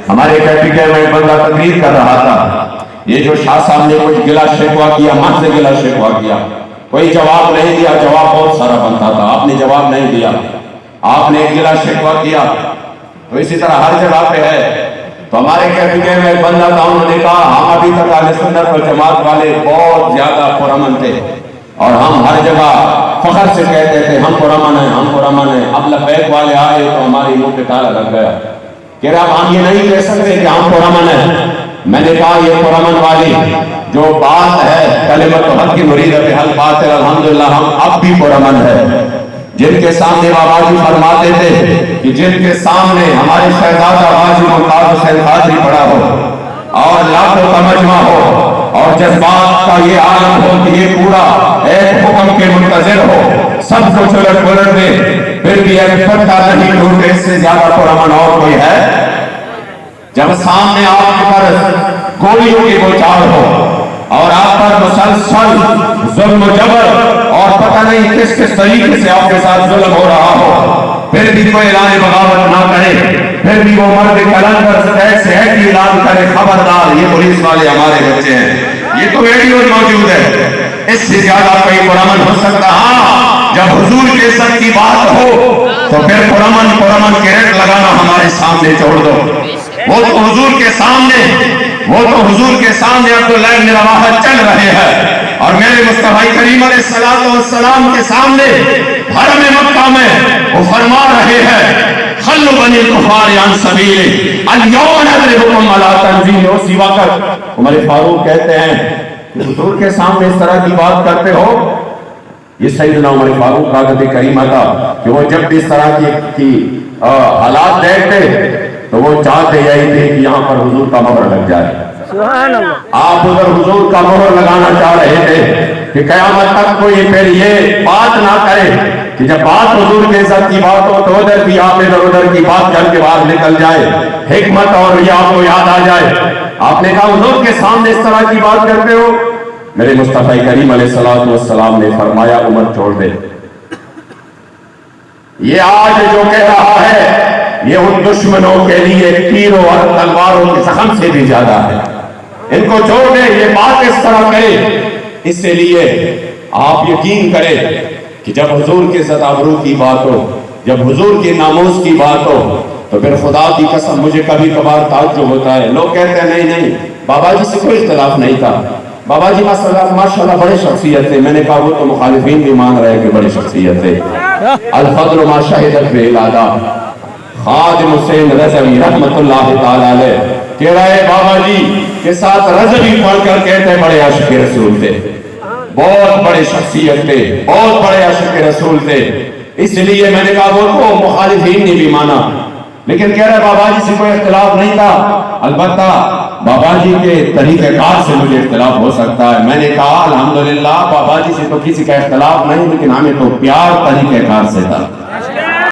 ہمارے کیفیٹیریا میں ایک بندہ تقریر کر رہا تھا، یہ جو شاہ صاحب نے کچھ گلا شکوا کیا، من سے گلا شکوا کیا، کوئی جواب نہیں دیا، جواب بہت سارا بنتا تھا، آپ نے جواب نہیں دیا، آپ نے ایک گلا شکوا کیا، تو اسی طرح ہر جگہ پہ ہے۔ تو ہمارے کیفیٹیریا میں ایک بندہ تھا، انہوں نے کہا ہم ابھی تک اہل سنت والجماعت والے بہت زیادہ پرامن تھے اور ہم ہر جگہ فخر سے کہتے تھے ہم پرامن ہیں، ہم پرامن ہیں۔ اب لبیک والے آئے تو ہماری منہ پہ تالا لگ گیا کہ اب ہم یہ نہیں کہہ سکتے کہ ہم پرامن ہیں۔ میں نے کہا یہ پرامن والی جو بات ہے کلمۃ حق کی مرید بحل باطل، الحمدللہ ہم اب بھی پرامن ہے۔ جن کے سامنے بابا جی فرماتے تھے کہ جن کے سامنے ہمارے شہزادہ غازی ممتاز حسین قادری پڑا ہو اور لاکھوں کا مجمع ہو اور جذبات کا یہ عالم ہو کہ یہ پورا ایک حکم کے منتظر ہو، سب کو چلٹ پلٹ دے، پھر بھی ایک پتہ نہیں ٹوٹے، اس سے زیادہ پرامن اور کوئی ہے؟ جب سامنے آپ پر گولیوں کی بوچھار ہو اور آپ پر مسلسل ظلم و جبر اور پتہ نہیں کس کس طریقے سے آپ کے ساتھ ظلم ہو رہا ہو، پھر بھی کوئی اعلان بغاوت نہ کرے، پھر بھی وہ مرد کلندر ایسے ہے کہ اعلان کرے خبردار یہ پولیس والے ہمارے بچے ہیں، یہ تو ویڈیو موجود ہے، اس سے زیادہ کوئی پرامن ہو سکتا؟ ہاں جب حضور کے سر کی بات ہو تو پھر پرامن کے ریٹ لگانا ہمارے سامنے چھوڑ دو۔ وہ تو حضور کے سامنے عبداللہ بن رواحہ چل رہے ہیں اور میرے مصطفی کریم علیہ السلام کے سامنے حرم مکہ میں وہ فرما رہے ہیں خلو بنی الکفار عن سبیلی الیوم نضربکم علی تنزیل۔ اسی وقت عمر فاروق کہتے ہیں کہ حضور کے سامنے اس طرح کی بات کرتے ہو، یہ سیدنا عمر فاروق کا عادت کریمہ تھا کہ وہ جب بھی اس طرح کی حالات دیکھتے تو وہ چاہتے یہی تھے کہ یہاں پر حضور کا مہر لگ جائے۔ آپ ادھر حضور کا مہر لگانا چاہ رہے تھے کہ قیامت تک کوئی پھر یہ بات نہ کرے کہ جب بات حضور کے عزت کی بات ہو تو ادھر بھی آپ ادھر کی بات کر کے باہر نکل جائے، حکمت اور یہ آپ کو یاد آ جائے۔ آپ نے کہا حضور کے سامنے اس طرح کی بات کرتے ہو؟ میرے مصطفی کریم علیہ السلام نے فرمایا عمر چھوڑ دے، یہ آج جو کہہ رہا ہے یہ ان دشمنوں کے لیے تیروں اور تلواروں کے زخم سے بھی زیادہ ہے، ان کو چھوڑ دے، یہ بات اس طرح کرے۔ اس سے لیے آپ یقین کریں کہ جب حضور کے عزت آبرو کی بات ہو، جب حضور کے ناموس کی بات ہو تو پھر خدا کی قسم مجھے کبھی کبھار تعجب ہوتا ہے، لوگ کہتے ہیں نہیں بابا جی سے کوئی اختلاف نہیں تھا، بابا جی ماشاءاللہ بڑے شخصیت تھے۔ میں نے کہا وہ تو مخالفین بھی مان رہے ہیں کہ بڑے شخصیت تھے۔ الفضل ما شہدت بہ الاداب، خادم حسین رضوی رحمت اللہ تعالی علیہ کہہ رہے بابا جی کے ساتھ رضوی پڑھ کر کہتے ہیں بڑے عاشق رسول تھے، بہت بڑے شخصیت تھے، بہت بڑے عاشق رسول تھے۔ اس لیے میں نے کہا وہ تو مخالفین نے بھی مانا، لیکن کہہ رہے بابا جی سے کوئی اختلاف نہیں تھا، البتہ بابا جی کے طریقہ کار سے مجھے اختلاف ہو سکتا ہے۔ میں نے کہا الحمدللہ بابا جی سے تو کسی کا اختلاف نہیں، لیکن ہمیں تو پیار طریقہ کار سے تھا۔